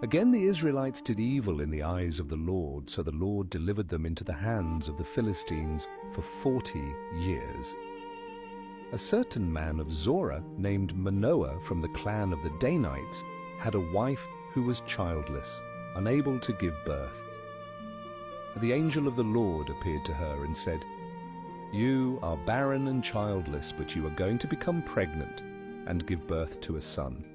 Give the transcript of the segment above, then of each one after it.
Again the Israelites did evil in the eyes of the Lord, so the Lord delivered them into the hands of the Philistines for 40 years. A certain man of Zorah, named Manoah from the clan of the Danites, had a wife who was childless, unable to give birth. The angel of the Lord appeared to her and said, "You are barren and childless, but you are going to become pregnant and give birth to a son.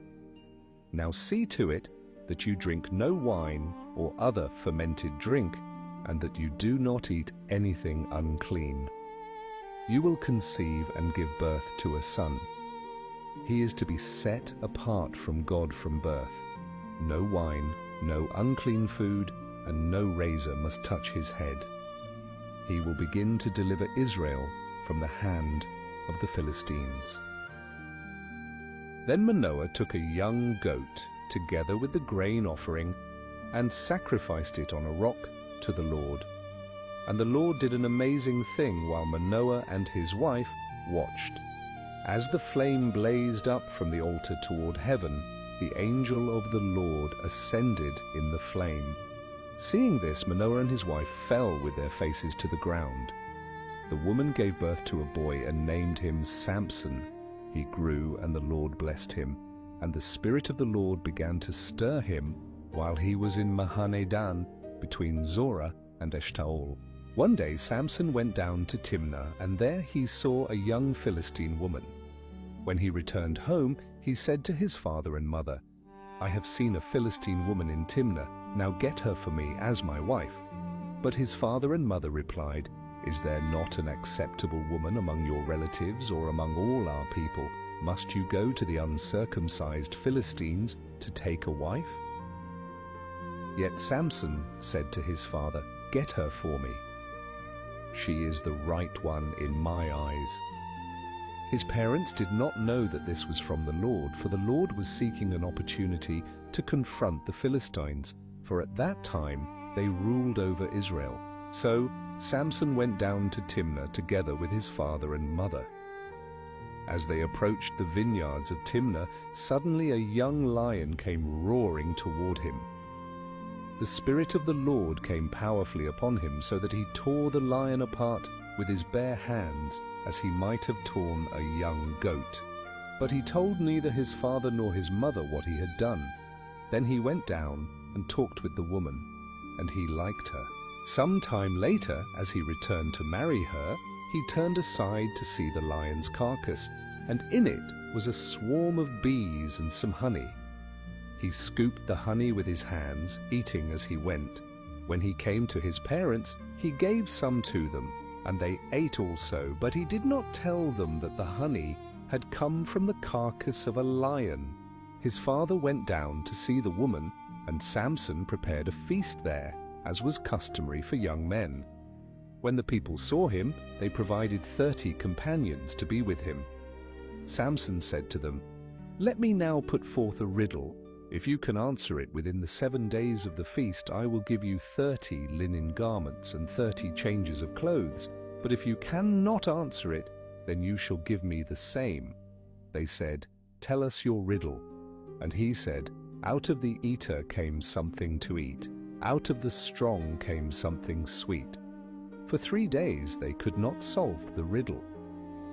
Now see to it that you drink no wine or other fermented drink, and that you do not eat anything unclean. You will conceive and give birth to a son. He is to be set apart from God from birth. No wine, no unclean food, and no razor must touch his head. He will begin to deliver Israel from the hand of the Philistines." Then Manoah took a young goat, together with the grain offering, and sacrificed it on a rock to the Lord. And the Lord did an amazing thing while Manoah and his wife watched. As the flame blazed up from the altar toward heaven, the angel of the Lord ascended in the flame. Seeing this, Manoah and his wife fell with their faces to the ground. The woman gave birth to a boy and named him Samson. He grew, and the Lord blessed him, and the Spirit of the Lord began to stir him while he was in Mahaneh-dan, between Zorah and Eshtaol. One day Samson went down to Timnah, and there he saw a young Philistine woman. When he returned home, he said to his father and mother, "I have seen a Philistine woman in Timnah. Now get her for me as my wife." But his father and mother replied, "Is there not an acceptable woman among your relatives or among all our people? Must you go to the uncircumcised Philistines to take a wife?" Yet Samson said to his father, "Get her for me. She is the right one in my eyes." His parents did not know that this was from the Lord, for the Lord was seeking an opportunity to confront the Philistines, for at that time they ruled over Israel. So Samson went down to Timnah together with his father and mother. As they approached the vineyards of Timnah, suddenly a young lion came roaring toward him. The Spirit of the Lord came powerfully upon him, so that he tore the lion apart with his bare hands, as he might have torn a young goat. But he told neither his father nor his mother what he had done. Then he went down and talked with the woman, and he liked her. Some time later, as he returned to marry her, he turned aside to see the lion's carcass, and in it was a swarm of bees and some honey. He scooped the honey with his hands, eating as he went. When he came to his parents, he gave some to them, and they ate also, but he did not tell them that the honey had come from the carcass of a lion. His father went down to see the woman, and Samson prepared a feast there, as was customary for young men. When the people saw him, they provided 30 companions to be with him. Samson said to them, "Let me now put forth a riddle. If you can answer it within the 7 days of the feast, I will give you 30 linen garments and 30 changes of clothes. But if you cannot answer it, then you shall give me the same." They said, "Tell us your riddle." And he said, "Out of the eater came something to eat. Out of the strong came something sweet." For 3 days they could not solve the riddle.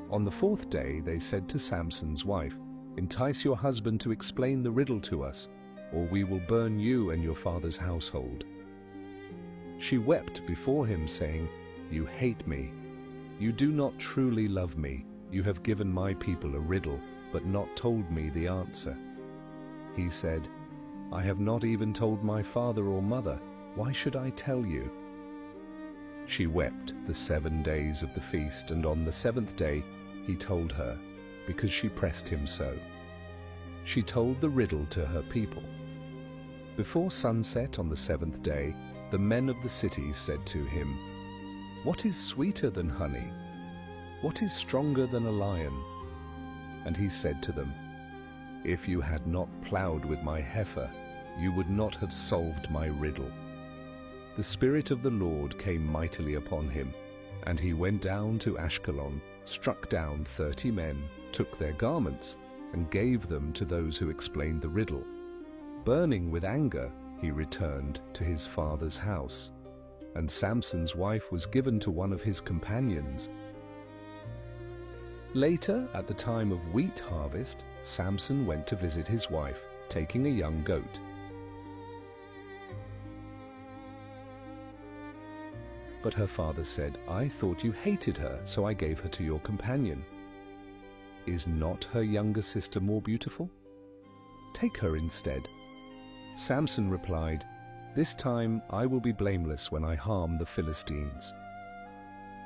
On the 4th day they said to Samson's wife, "Entice your husband to explain the riddle to us, or we will burn you and your father's household." She wept before him, saying, "You hate me. You do not truly love me. You have given my people a riddle, but not told me the answer." He said, "I have not even told my father or mother. Why should I tell you?" She wept the 7 days of the feast, and on the 7th day he told her, because she pressed him so. She told the riddle to her people. Before sunset on the 7th day, the men of the city said to him, "What is sweeter than honey? What is stronger than a lion?" And he said to them, "If you had not plowed with my heifer, you would not have solved my riddle." The Spirit of the Lord came mightily upon him, and he went down to Ashkelon, struck down 30 men, took their garments, and gave them to those who explained the riddle. Burning with anger, he returned to his father's house, and Samson's wife was given to one of his companions. Later, at the time of wheat harvest, Samson went to visit his wife, taking a young goat. But her father said, "I thought you hated her, so I gave her to your companion. Is not her younger sister more beautiful? Take her instead." Samson replied, "This time I will be blameless when I harm the Philistines."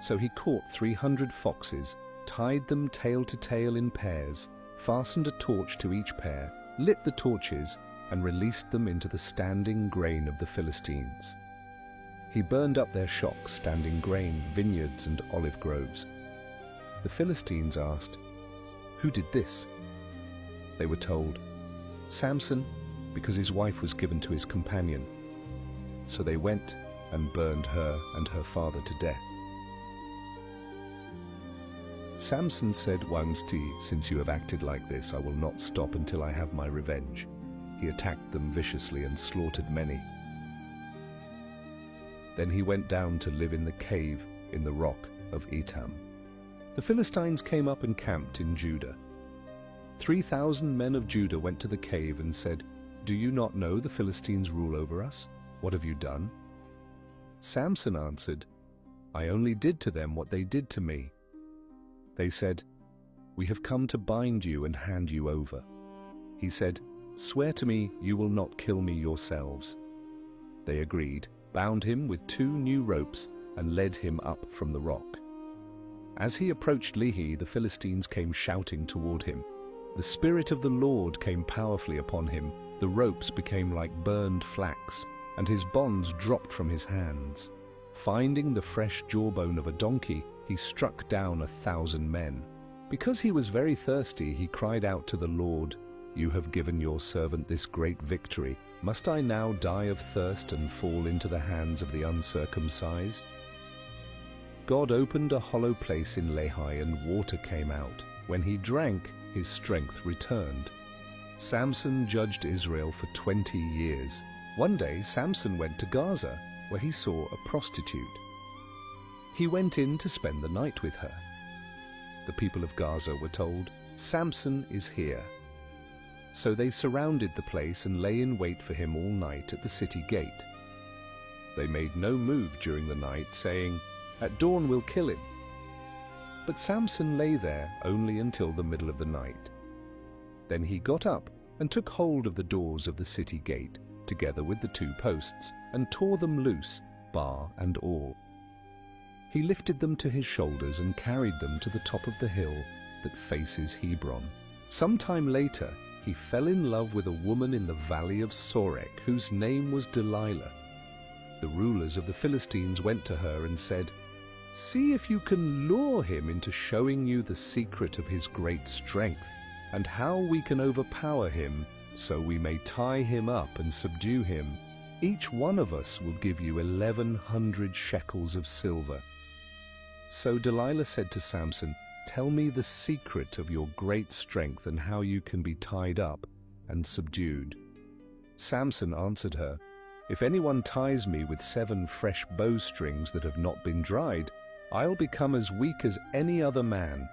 So he caught 300 foxes, tied them tail to tail in pairs, fastened a torch to each pair, lit the torches, and released them into the standing grain of the Philistines. He burned up their shocks, standing grain, vineyards, and olive groves. The Philistines asked, "Who did this?" They were told, "Samson, because his wife was given to his companion." So they went and burned her and her father to death. Samson said, "Since you have acted like this, I will not stop until I have my revenge." He attacked them viciously and slaughtered many. Then he went down to live in the cave in the rock of Etam. The Philistines came up and camped in Judah. 3,000 men of Judah went to the cave and said, "Do you not know the Philistines rule over us? What have you done?" Samson answered, "I only did to them what they did to me." They said, "We have come to bind you and hand you over." He said, "Swear to me you will not kill me yourselves." They agreed, bound him with 2 new ropes, and led him up from the rock. As he approached Lehi, the Philistines came shouting toward him. The Spirit of the Lord came powerfully upon him. The ropes became like burned flax, and his bonds dropped from his hands. Finding the fresh jawbone of a donkey, he struck down 1,000 men. Because he was very thirsty, he cried out to the Lord, "You have given your servant this great victory. Must I now die of thirst and fall into the hands of the uncircumcised?" God opened a hollow place in Lehi, and water came out. When he drank, his strength returned. Samson judged Israel for 20 years. One day Samson went to Gaza, where he saw a prostitute. He went in to spend the night with her. The people of Gaza were told, "Samson is here." So they surrounded the place and lay in wait for him all night at the city gate. They made no move during the night, saying, "At dawn we'll kill him." But Samson lay there only until the middle of the night. Then he got up and took hold of the doors of the city gate, together with the 2 posts, and tore them loose, bar and all. He lifted them to his shoulders and carried them to the top of the hill that faces Hebron. Some time later, he fell in love with a woman in the valley of Sorek, whose name was Delilah. The rulers of the Philistines went to her and said, "See if you can lure him into showing you the secret of his great strength, and how we can overpower him, so we may tie him up and subdue him. Each one of us will give you 1,100 shekels of silver." So Delilah said to Samson, "Tell me the secret of your great strength and how you can be tied up and subdued." Samson answered her, "If anyone ties me with 7 fresh bowstrings that have not been dried, I'll become as weak as any other man."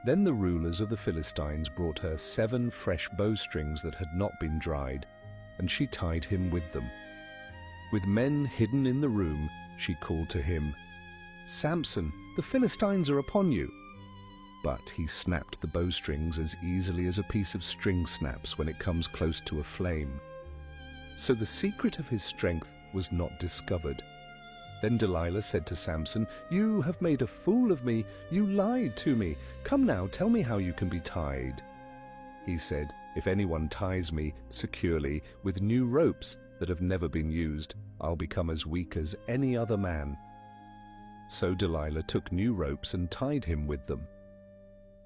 Then the rulers of the Philistines brought her 7 fresh bowstrings that had not been dried, and she tied him with them. With men hidden in the room, she called to him, "Samson, the Philistines are upon you." But he snapped the bowstrings as easily as a piece of string snaps when it comes close to a flame. So the secret of his strength was not discovered. Then Delilah said to Samson, "You have made a fool of me. You lied to me. Come now, tell me how you can be tied." He said, "If anyone ties me securely with new ropes that have never been used, I'll become as weak as any other man." So Delilah took new ropes and tied him with them.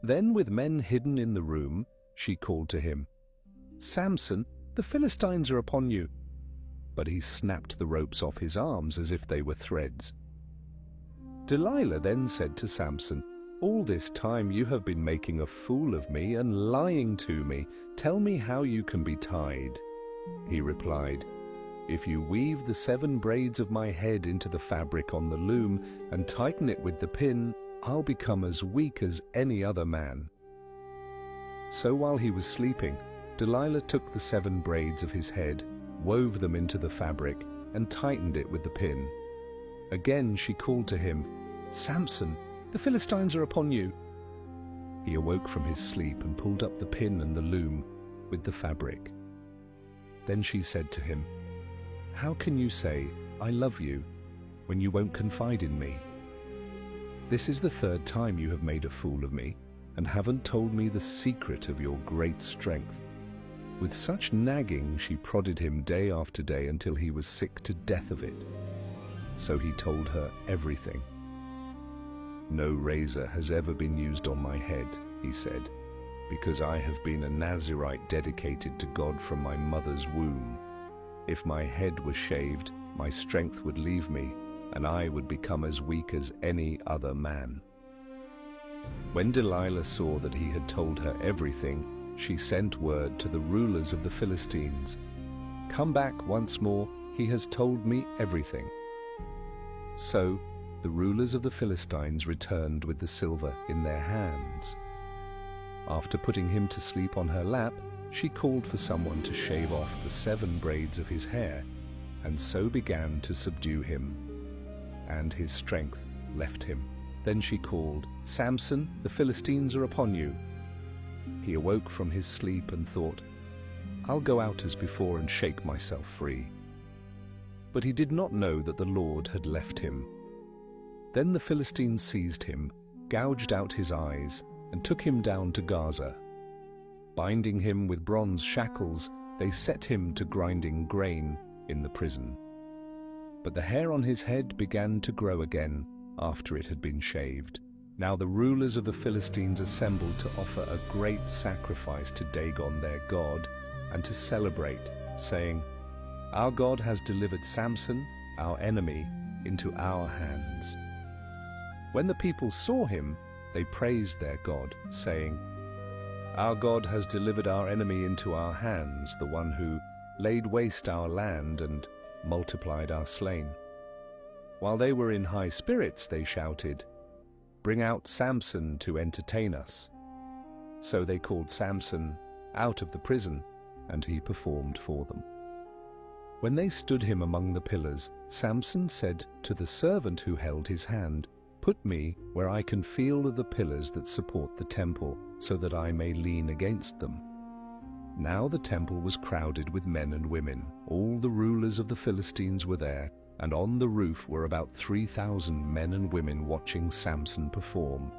Then, with men hidden in the room, she called to him, "Samson, the Philistines are upon you." But he snapped the ropes off his arms as if they were threads. Delilah then said to Samson, "All this time you have been making a fool of me and lying to me. Tell me how you can be tied." He replied, "If you weave the 7 braids of my head into the fabric on the loom and tighten it with the pin, I'll become as weak as any other man." So while he was sleeping, Delilah took the 7 braids of his head, wove them into the fabric, and tightened it with the pin. Again she called to him, "Samson, the Philistines are upon you." He awoke from his sleep and pulled up the pin and the loom with the fabric. Then she said to him, "How can you say, 'I love you,' when you won't confide in me? This is the 3rd time you have made a fool of me, and haven't told me the secret of your great strength." With such nagging she prodded him day after day until he was sick to death of it. So he told her everything. "No razor has ever been used on my head," he said, "because I have been a Nazirite dedicated to God from my mother's womb. If my head was shaved, my strength would leave me, and I would become as weak as any other man." When Delilah saw that he had told her everything, she sent word to the rulers of the Philistines, "Come back once more, he has told me everything." So the rulers of the Philistines returned with the silver in their hands. After putting him to sleep on her lap, she called for someone to shave off the 7 braids of his hair, and so began to subdue him, and his strength left him. Then she called, "Samson, the Philistines are upon you." He awoke from his sleep and thought, "I'll go out as before and shake myself free." But he did not know that the Lord had left him. Then the Philistines seized him, gouged out his eyes, and took him down to Gaza. Binding him with bronze shackles, they set him to grinding grain in the prison. But the hair on his head began to grow again after it had been shaved. Now the rulers of the Philistines assembled to offer a great sacrifice to Dagon their god, and to celebrate, saying, "Our God has delivered Samson, our enemy, into our hands." When the people saw him, they praised their God, saying, "Our God has delivered our enemy into our hands, the one who laid waste our land and multiplied our slain." While they were in high spirits, they shouted, "Bring out Samson to entertain us." So they called Samson out of the prison, and he performed for them. When they stood him among the pillars, Samson said to the servant who held his hand, "Put me where I can feel the pillars that support the temple, so that I may lean against them." Now the temple was crowded with men and women. All the rulers of the Philistines were there, and on the roof were about 3,000 men and women watching Samson perform.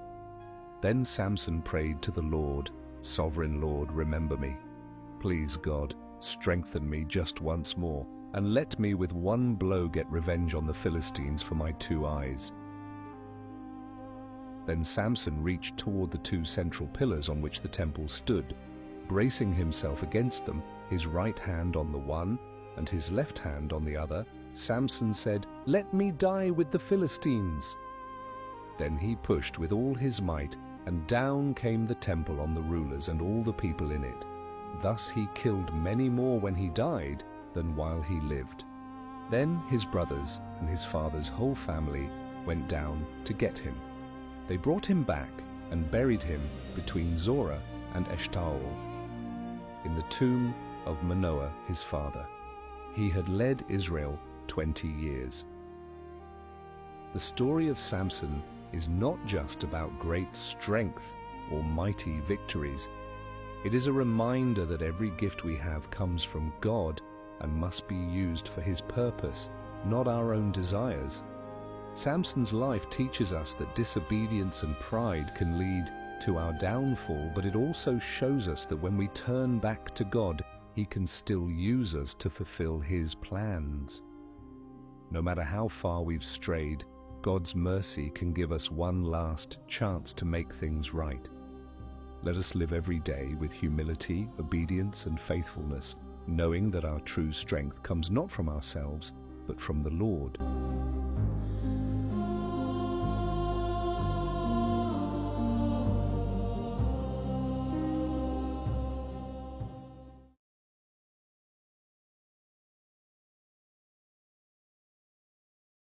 Then Samson prayed to the Lord, "Sovereign Lord, remember me. Please, God, strengthen me just once more, and let me with one blow get revenge on the Philistines for my 2 eyes." Then Samson reached toward the 2 central pillars on which the temple stood. Bracing himself against them, his right hand on the one and his left hand on the other, Samson said, "Let me die with the Philistines." Then he pushed with all his might, and down came the temple on the rulers and all the people in it. Thus he killed many more when he died than while he lived. Then his brothers and his father's whole family went down to get him. They brought him back and buried him between Zorah and Eshtaol, in the tomb of Manoah his father. He had led Israel 20 years. The story of Samson is not just about great strength or mighty victories. It is a reminder that every gift we have comes from God and must be used for His purpose, not our own desires. Samson's life teaches us that disobedience and pride can lead to our downfall, but it also shows us that when we turn back to God, He can still use us to fulfill His plans. No matter how far we've strayed, God's mercy can give us one last chance to make things right. Let us live every day with humility, obedience, and faithfulness, knowing that our true strength comes not from ourselves, but from the Lord.